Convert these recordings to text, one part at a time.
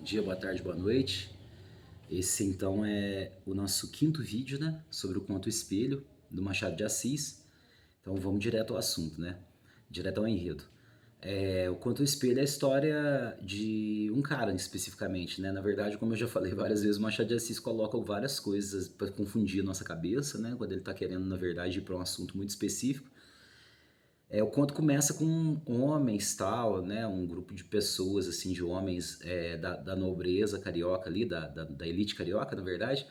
dia, boa tarde, boa noite. Esse então é o nosso quinto vídeo, né, sobre o conto Espelho, do Machado de Assis. Então vamos direto ao assunto, né? Direto ao enredo. O conto Espelho é a história de um cara especificamente, né? Na verdade, como eu já falei várias vezes, o Machado de Assis coloca várias coisas para confundir a nossa cabeça, né? Quando ele está querendo, na verdade, ir para um assunto muito específico. O conto começa com homens, tal, né? Um grupo de pessoas, assim, de homens da nobreza carioca ali, da elite carioca, na verdade,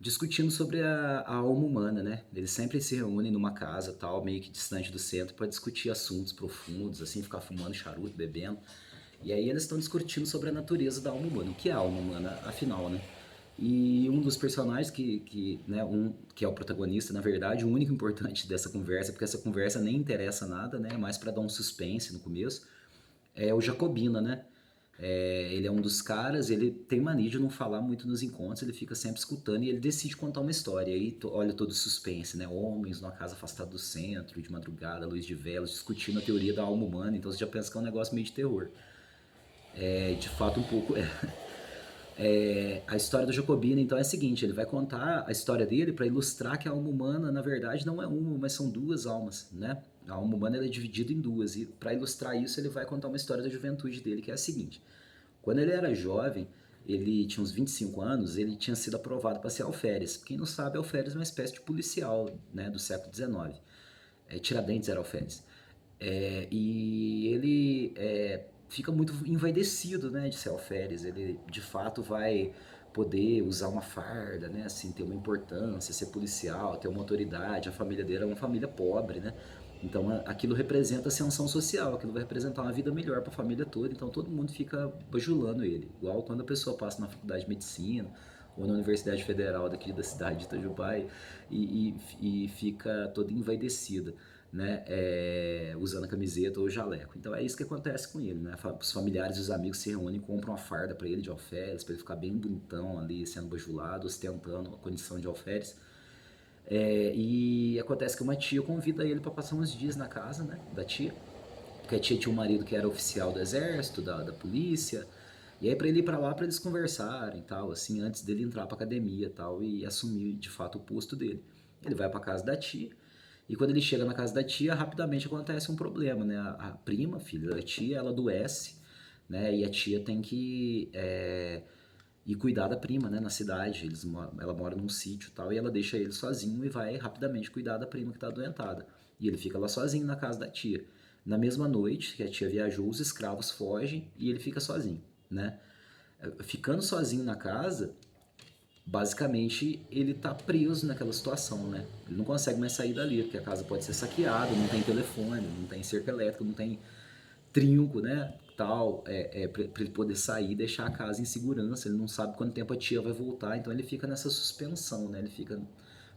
discutindo sobre a alma humana, né? Eles sempre se reúnem numa casa, tal, meio que distante do centro, para discutir assuntos profundos, assim, ficar fumando charuto, bebendo. E aí eles estão discutindo sobre a natureza da alma humana. O que é a alma humana, afinal, né? E um dos personagens né, que é o protagonista, na verdade, o único importante dessa conversa, porque essa conversa nem interessa nada, né? É mais para dar um suspense no começo, é o Jacobina, né? Ele é um dos caras, ele tem mania de não falar muito nos encontros, ele fica sempre escutando e ele decide contar uma história. E aí olha todo o suspense, né? Homens numa casa afastada do centro, de madrugada, luz de velas, discutindo a teoria da alma humana. Então você já pensa que é um negócio meio de terror. De fato, um pouco. A história do Jacobina, então, é a seguinte: ele vai contar a história dele para ilustrar que a alma humana, na verdade, não é uma, mas são duas almas, né? A alma humana ela é dividida em duas, e para ilustrar isso, ele vai contar uma história da juventude dele, que é a seguinte: quando ele era jovem, ele tinha uns 25 anos, ele tinha sido aprovado para ser alferes. Quem não sabe, alferes é uma espécie de policial, né, do século XIX. Tiradentes era alferes. E ele fica muito envaidecido, né, de ser alferes. Ele de fato vai poder usar uma farda, né, assim, ter uma importância, ser policial, ter uma autoridade. A família dele é uma família pobre, né? Então aquilo representa ascensão social, aquilo vai representar uma vida melhor para a família toda. Então todo mundo fica bajulando ele, igual quando a pessoa passa na faculdade de medicina ou na Universidade Federal daqui da cidade de Itajubá e fica toda envaidecida, né, usando a camiseta ou o jaleco. Então é isso que acontece com ele, né? Os familiares e os amigos se reúnem e compram uma farda para ele de alferes, para ele ficar bem bonitão ali, sendo bajulado, ostentando a condição de alferes. E acontece que uma tia convida ele para passar uns dias na casa, né, da tia, porque a tia tinha um marido que era oficial do exército, da polícia, e aí para ele ir para lá para eles conversarem, tal, assim, antes dele entrar para academia, tal, e assumir de fato o posto dele. Ele vai para casa da tia, e quando ele chega na casa da tia, rapidamente acontece um problema, né? A prima, filha da tia, ela adoece, né? E a tia tem que ir cuidar da prima, né? Na cidade. Ela mora num sítio e tal, e ela deixa ele sozinho e vai rapidamente cuidar da prima que tá adoentada. E ele fica lá sozinho na casa da tia. Na mesma noite que a tia viajou, os escravos fogem e ele fica sozinho, né? Ficando sozinho na casa, basicamente ele tá preso naquela situação, né? Ele não consegue mais sair dali, porque a casa pode ser saqueada, não tem telefone, não tem cerca elétrica, não tem trinco, né? Tal, pra ele poder sair e deixar a casa em segurança. Ele não sabe quanto tempo a tia vai voltar, então ele fica nessa suspensão, né? Ele fica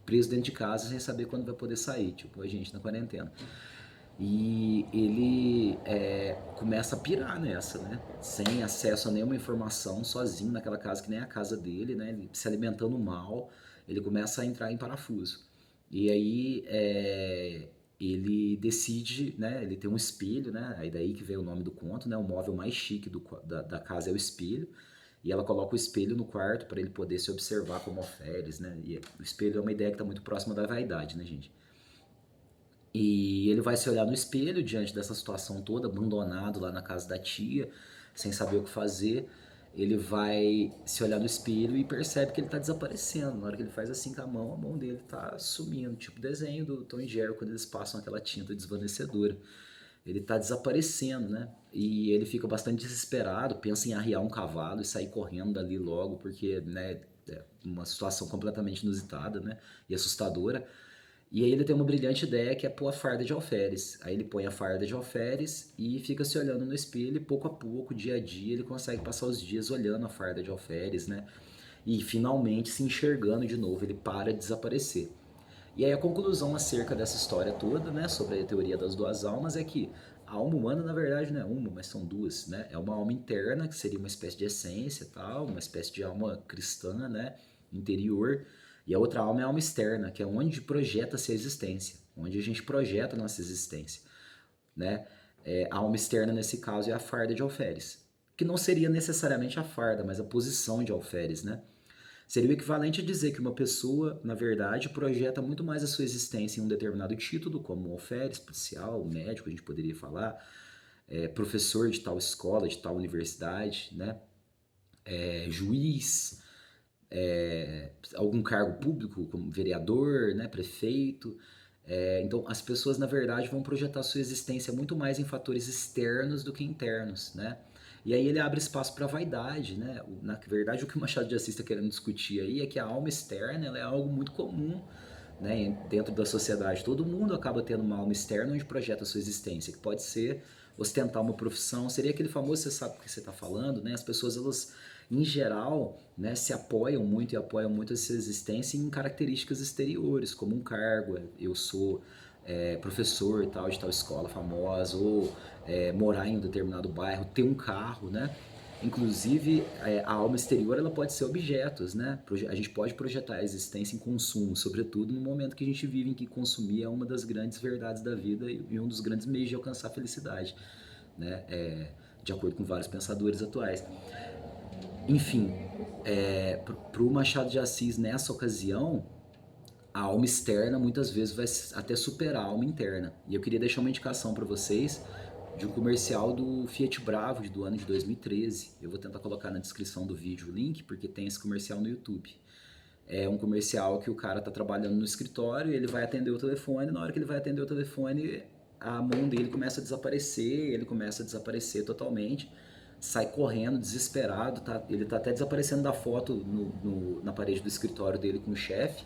preso dentro de casa sem saber quando vai poder sair, tipo a gente na quarentena. E ele começa a pirar nessa, né? Sem acesso a nenhuma informação, sozinho naquela casa que nem a casa dele, né? Ele se alimentando mal, ele começa a entrar em parafuso. E aí ele decide, né? Ele tem um espelho, né? Aí daí que veio o nome do conto, né? O móvel mais chique da casa é o espelho. E ela coloca o espelho no quarto para ele poder se observar como alferes, né? E o espelho é uma ideia que está muito próxima da vaidade, né, gente? E ele vai se olhar no espelho diante dessa situação toda, abandonado lá na casa da tia, sem saber o que fazer. Ele vai se olhar no espelho e percebe que ele está desaparecendo. Na hora que ele faz assim com a mão dele está sumindo, tipo desenho do Tom e Jerry quando eles passam aquela tinta desvanecedora. Ele está desaparecendo, né? E ele fica bastante desesperado, pensa em arriar um cavalo e sair correndo dali logo, porque, né, é uma situação completamente inusitada, né, e assustadora. E aí ele tem uma brilhante ideia que é pôr a farda de alferes. Aí ele põe a farda de alferes e fica se olhando no espelho e pouco a pouco, dia a dia, ele consegue passar os dias olhando a farda de alferes, né? E finalmente se enxergando de novo, ele para de desaparecer. E aí a conclusão acerca dessa história toda, né, sobre a teoria das duas almas é que a alma humana na verdade não é uma, mas são duas, né? É uma alma interna, que seria uma espécie de essência, tal, uma espécie de alma cristã, né, interior, e a outra alma é a alma externa, que é onde projeta-se a existência, onde a gente projeta a nossa existência, né? A alma externa nesse caso é a farda de alferes, que não seria necessariamente a farda, mas a posição de alferes, né? Seria o equivalente a dizer que uma pessoa, na verdade, projeta muito mais a sua existência em um determinado título, como um alferes, policial, médico, a gente poderia falar, professor de tal escola, de tal universidade, né? Juiz, algum cargo público, como vereador, né? Prefeito. Então, as pessoas, na verdade, vão projetar sua existência muito mais em fatores externos do que internos, né? E aí ele abre espaço para a vaidade, né? Na verdade, o que o Machado de Assis está querendo discutir aí é que a alma externa ela é algo muito comum, né? Dentro da sociedade. Todo mundo acaba tendo uma alma externa onde projeta a sua existência, que pode ser ostentar uma profissão, seria aquele famoso, você sabe o que você está falando, né? As pessoas, elas, em geral, né, se apoiam muito e apoiam muito essa existência em características exteriores, como um cargo, eu sou professor tal de tal escola famosa, ou morar em um determinado bairro, ter um carro, né? Inclusive, a alma exterior ela pode ser objetos, né? A gente pode projetar a existência em consumo, sobretudo no momento que a gente vive em que consumir é uma das grandes verdades da vida e um dos grandes meios de alcançar a felicidade, né? De acordo com vários pensadores atuais. Enfim, para o Machado de Assis, nessa ocasião, a alma externa muitas vezes vai até superar a alma interna. E eu queria deixar uma indicação para vocês de um comercial do Fiat Bravo do ano de 2013. Eu vou tentar colocar na descrição do vídeo o link, porque tem esse comercial no YouTube. É um comercial que o cara tá trabalhando no escritório, ele vai atender o telefone, na hora que ele vai atender o telefone, a mão dele começa a desaparecer, ele começa a desaparecer totalmente, sai correndo, desesperado, ele tá até desaparecendo da foto na parede do escritório dele com o chefe,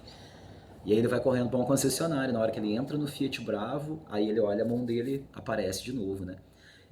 e aí ele vai correndo para uma concessionária, na hora que ele entra no Fiat Bravo, aí ele olha a mão dele, aparece de novo, né?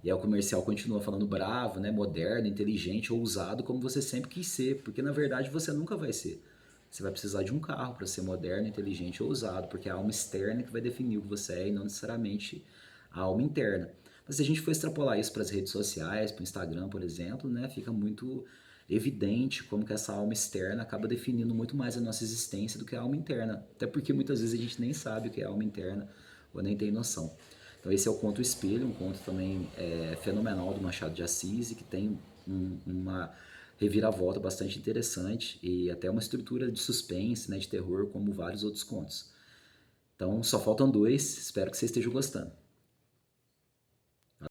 E aí o comercial continua falando bravo, né? Moderno, inteligente, ousado, como você sempre quis ser, porque na verdade você nunca vai ser. Você vai precisar de um carro para ser moderno, inteligente ou ousado, porque é a alma externa que vai definir o que você é e não necessariamente a alma interna. Mas se a gente for extrapolar isso para as redes sociais, para o Instagram, por exemplo, né, fica muito evidente como que essa alma externa acaba definindo muito mais a nossa existência do que a alma interna. Até porque muitas vezes a gente nem sabe o que é alma interna ou nem tem noção. Então esse é o Conto Espelho, um conto também fenomenal do Machado de Assis e que tem uma reviravolta bastante interessante e até uma estrutura de suspense, né, de terror, como vários outros contos. Então só faltam dois, espero que vocês estejam gostando.